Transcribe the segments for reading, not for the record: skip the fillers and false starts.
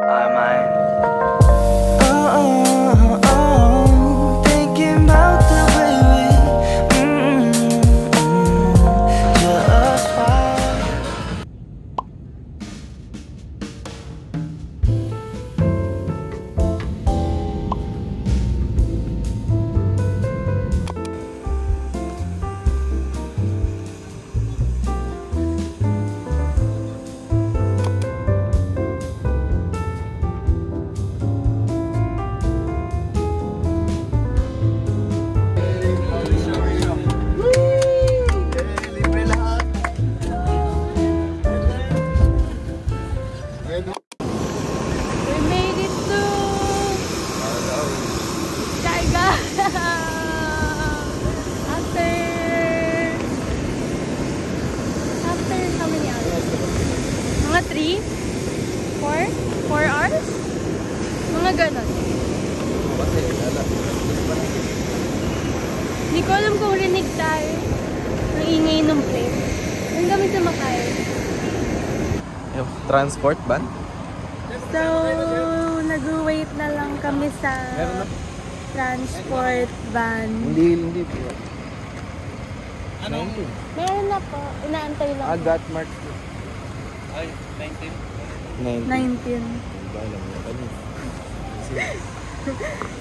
I might. Thinking about the way we just fine. Mga 3? 4? 4 hours? Mga ganon. Hindi ko alam kung rinig tayo ng ingay ng plane. Ang kami sumakay. Yung transport ban? So, nag-wait na lang kami sa transport van. Hindi po. Meron na po. Inaantay lang. Got mark. Ay, 19. 19.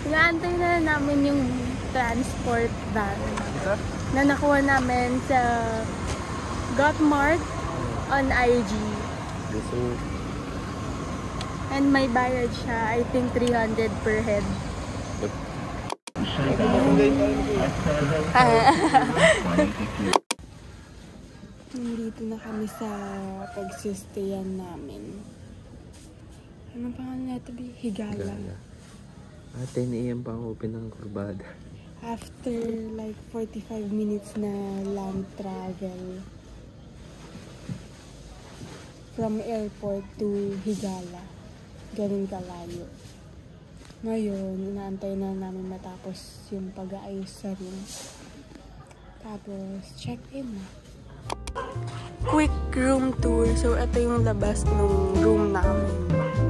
Inaantay na namin yung transport van na nakuha namin sa Gotmart on IG. And may bayad siya, I think 300 per head. Nandito na kami sa pagsistayan namin. Ano pangalan natin? Higala. 10 AM pa ang open ng Kurbada. After like 45 minutes na land travel from airport to Higala. Ganun kalayo. Ngayon, inaantay na namin matapos yung pag-aayos sa room. Tapos, check-in na. Quick room tour. So, ito yung labas ng room namin.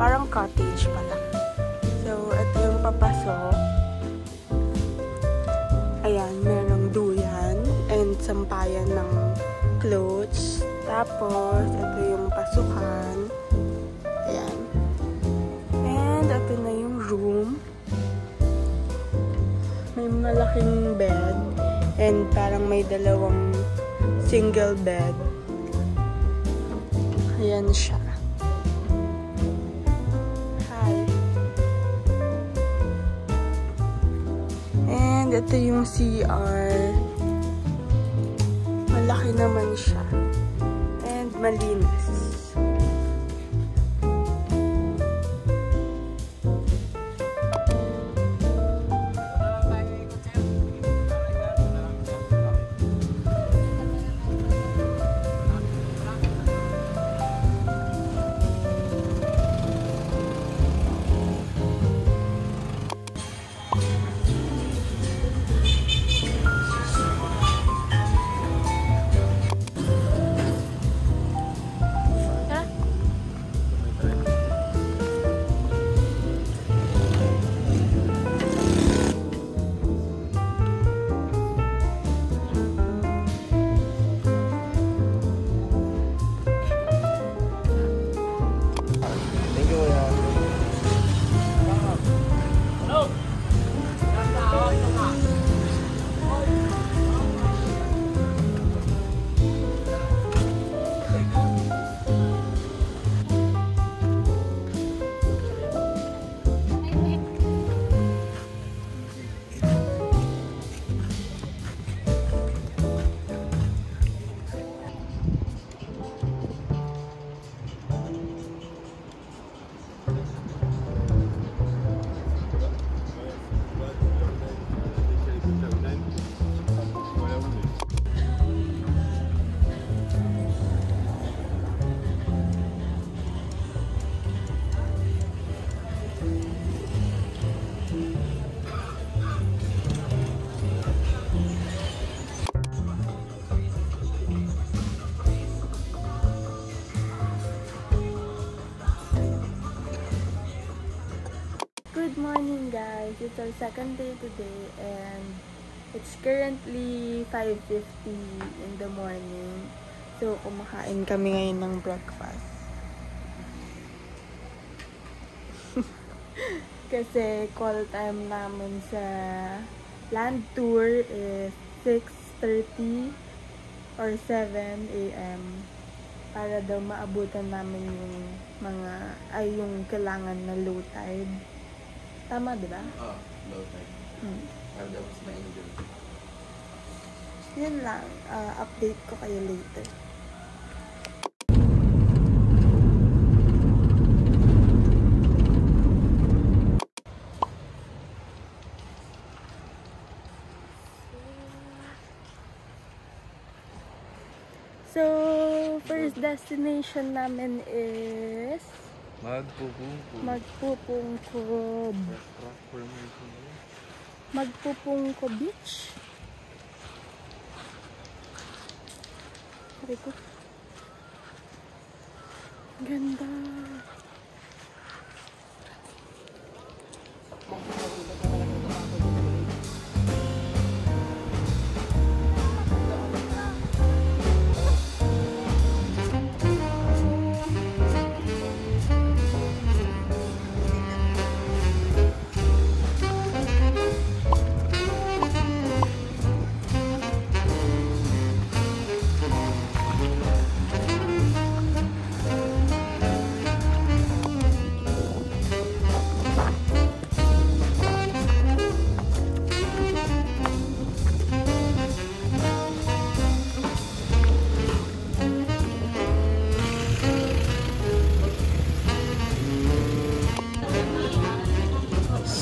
Parang cottage pala. So, ito yung papasok. Ayan, merong duyan and sampayan ng clothes. Tapos, ito yung pasukan. Ayan. And, ito na yung room. May malaking bed. And, parang may dalawang single bed. Ayan siya. Hi. And ito yung CR. Malaki naman siya. And malinis. Good morning guys! It's our second day today and it's currently 5:50 in the morning. So, kumakain kami ngayon ng breakfast. Kasi call time namin sa land tour is 6:30 or 7 a.m. para daw maabutan namin yung yung kailangan na low tide. Tama, di ba? Oo, low tide. Para daw mas ma-enjoy. Yun lang. Update ko kayo later. So, first destination namin is Magpupungkob. Magpupungkob Beach. Sabi ko. Ganda.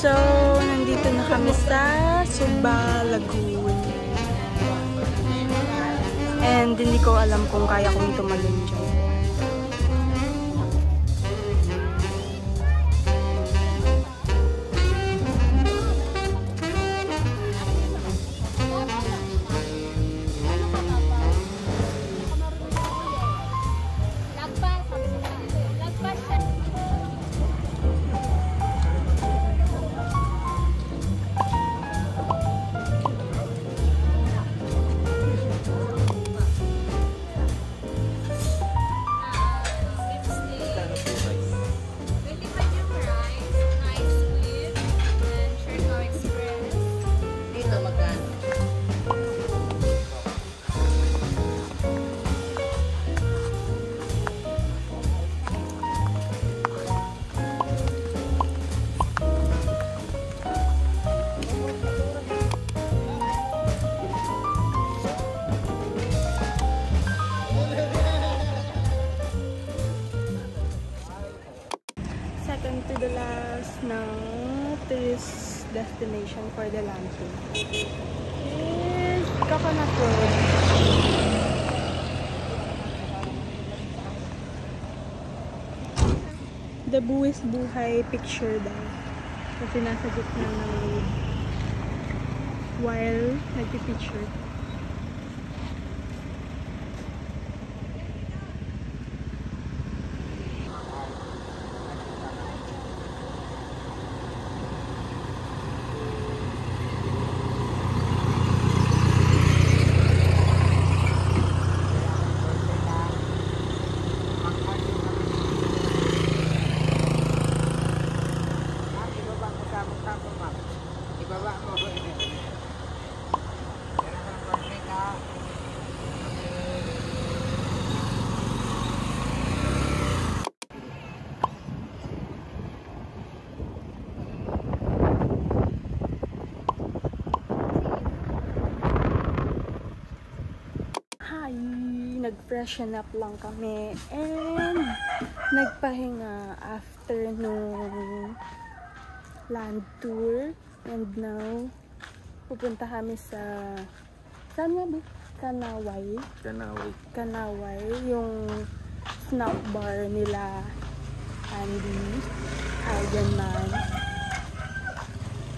So, nandito na kami sa Suba Lagoon. And hindi ko alam kung kaya kong tumalon dyan. Second to the last na tourist destination for the land tour is Coconut Road. The Buwis Buhay picture daw. Kasi nasa gitna ng road while nagpipicture. Nag-freshen up lang kami and nagpahinga after nung land tour, and now pupunta kami sa saan nga ba? Kanaway, yung snack bar nila Andy Aldenman.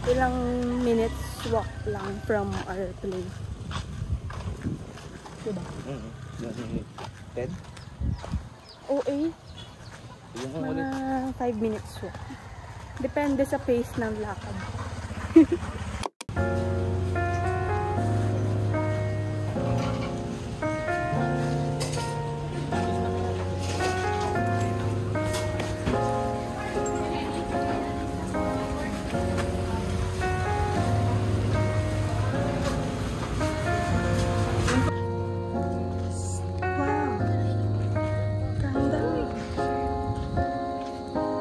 Ilang minutes walk lang from our place. Diba? 10? OA. Mga 5 minutes walk. Depende sa pace ng lakad.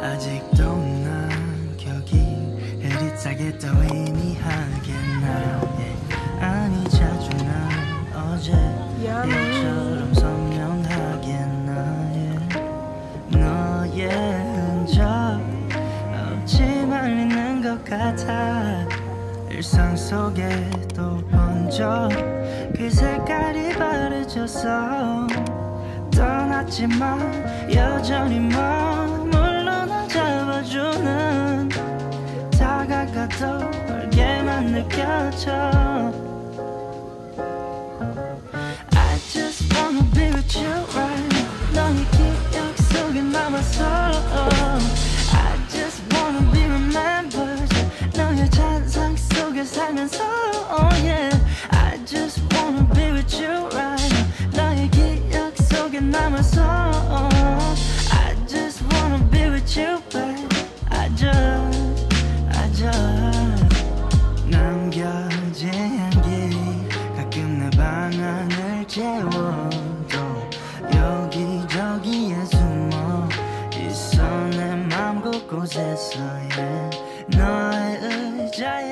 아직도 난 여기 흐릿하게 또 의미하겠나 아니 자주 난 어제 일처럼 선명하겠나 너의 흔적 없이 말리는 것 같아 일상 속에 또 번져 그 색깔이 바래져서 떠났지만 여전히 머물러 날 잡아주는 다가가도 멀게만 느껴져 I just wanna be with you right 너의 기억 속에 남아서 I just wanna be remembered 너의 잔상 속에 살면서 oh yeah I just wanna be with you right 너의 기억 속에 남아서 I just wanna be with you babe I just 남겨진 향기 가끔 내 방안을 채워도 여기저기에 숨어 있어 내 맘 곳곳에서 yeah. 너의 의자에